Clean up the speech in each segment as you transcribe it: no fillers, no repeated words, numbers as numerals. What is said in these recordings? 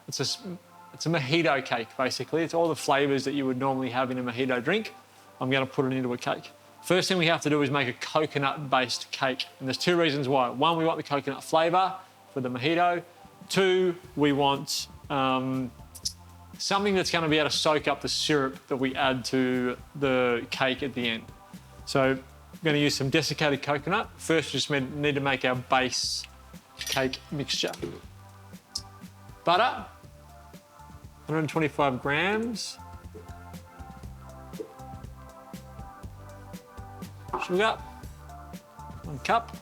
It's a mojito cake, basically. It's all the flavors that you would normally have in a mojito drink. I'm going to put it into a cake. First thing we have to do is make a coconut-based cake. And there's two reasons why. One, we want the coconut flavor for the mojito. Two, we want something that's going to be able to soak up the syrup that we add to the cake at the end. So I'm going to use some desiccated coconut. First, we just need to make our base cake mixture. Butter, 125 grams. Sugar, 1 cup.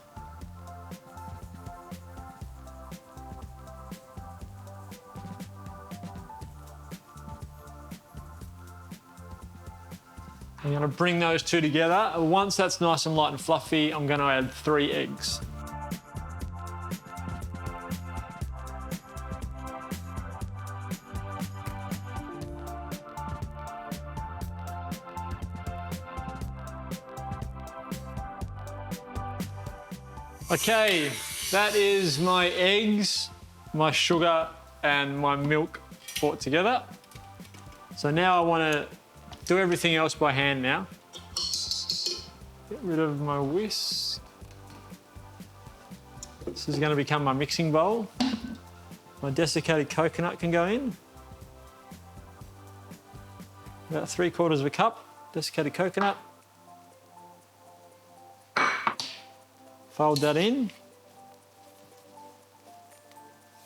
I'm going to bring those two together. Once that's nice and light and fluffy, I'm going to add 3 eggs. Okay, that is my eggs, my sugar, and my milk brought together. So now I want to do everything else by hand now. Get rid of my whisk. This is going to become my mixing bowl. My desiccated coconut can go in. About 3/4 of a cup desiccated coconut. Fold that in.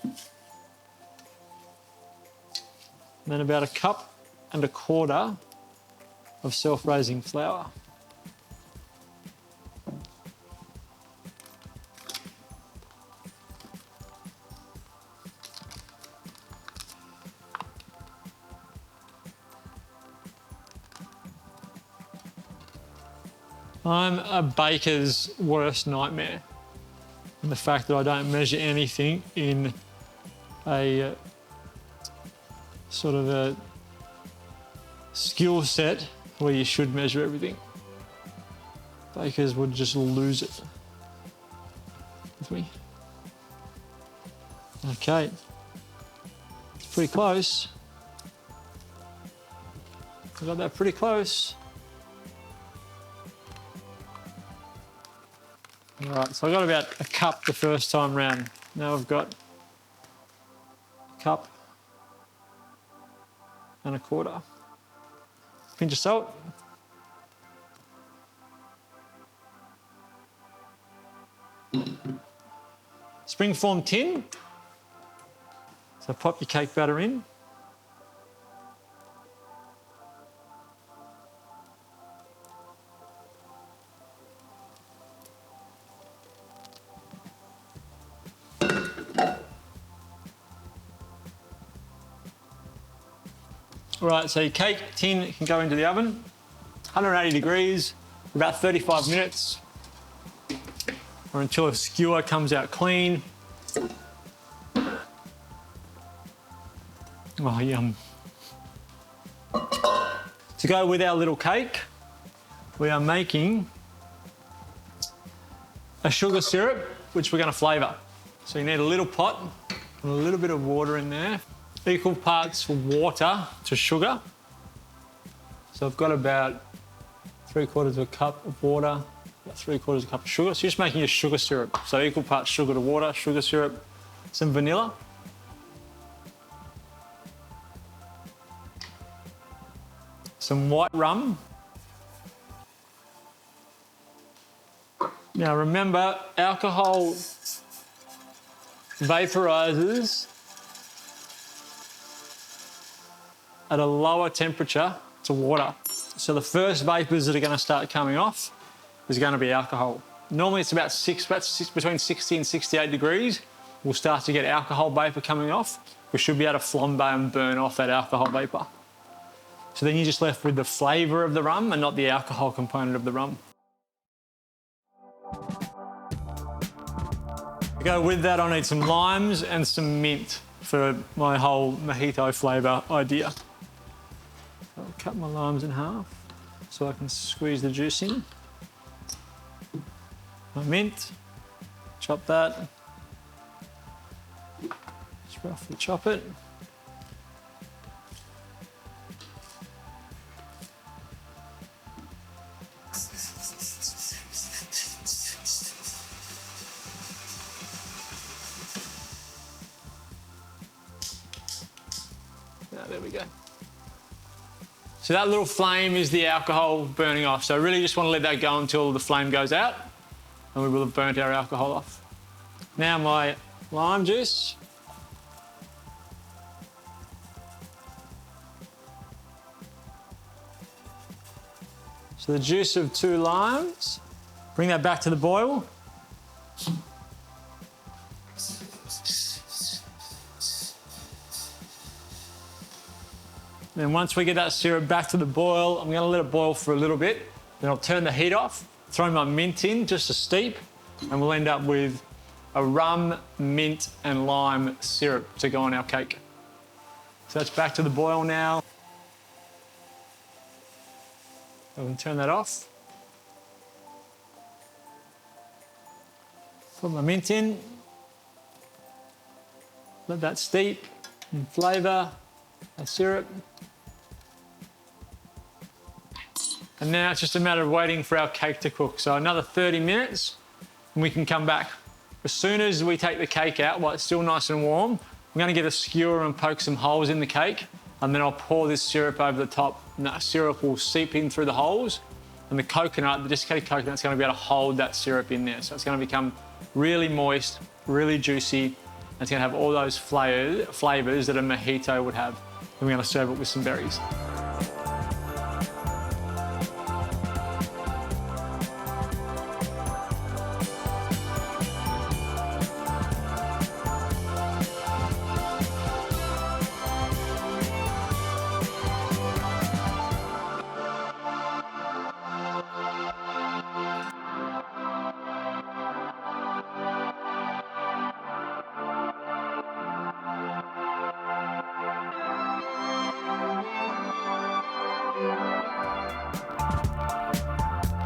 And then about 1.25 cups of self-raising flour. I'm a baker's worst nightmare. And the fact that I don't measure anything in a sort of a skill set where you should measure everything. Bakers would just lose it with me. Okay, it's pretty close. I got that pretty close. All right, so I got about 1 cup the first time round. Now I've got 1.25 cups. Pinch of salt. Springform tin. So pop your cake batter in. All right, so your cake tin can go into the oven, 180 degrees, about 35 minutes, or until a skewer comes out clean. Oh, yum. To go with our little cake, we are making a sugar syrup, which we're going to flavour. So you need a little pot and a little bit of water in there. Equal parts water to sugar. So I've got about 3/4 of a cup of water, about 3/4 of a cup of sugar. So you're just making a sugar syrup. So equal parts sugar to water, sugar syrup, some vanilla. Some white rum. Now remember, alcohol vaporizes at a lower temperature to water. So the first vapors that are going to start coming off is going to be alcohol. Normally it's about between 60 and 68 degrees. We'll start to get alcohol vapor coming off. We should be able to flambe and burn off that alcohol vapor. So then you're just left with the flavour of the rum and not the alcohol component of the rum. To go with that, I need some limes and some mint for my whole mojito flavour idea. I'll cut my limes in half so I can squeeze the juice in. My mint, chop that. Just roughly chop it. there we go. So that little flame is the alcohol burning off. So really just want to let that go until the flame goes out, and we will have burnt our alcohol off. Now my lime juice. So the juice of 2 limes, bring that back to the boil. Then once we get that syrup back to the boil, I'm gonna let it boil for a little bit. Then I'll turn the heat off, throw my mint in just to steep, and we'll end up with a rum, mint, and lime syrup to go on our cake. So that's back to the boil now. I can turn that off. Put my mint in. Let that steep and flavour our syrup. And now it's just a matter of waiting for our cake to cook. So another 30 minutes and we can come back. As soon as we take the cake out, while it's still nice and warm, I'm gonna get a skewer and poke some holes in the cake, and then I'll pour this syrup over the top, and that syrup will seep in through the holes, and the coconut, the desiccated coconut's gonna be able to hold that syrup in there. So it's gonna become really moist, really juicy, and it's gonna have all those flavors that a mojito would have. And we're gonna serve it with some berries.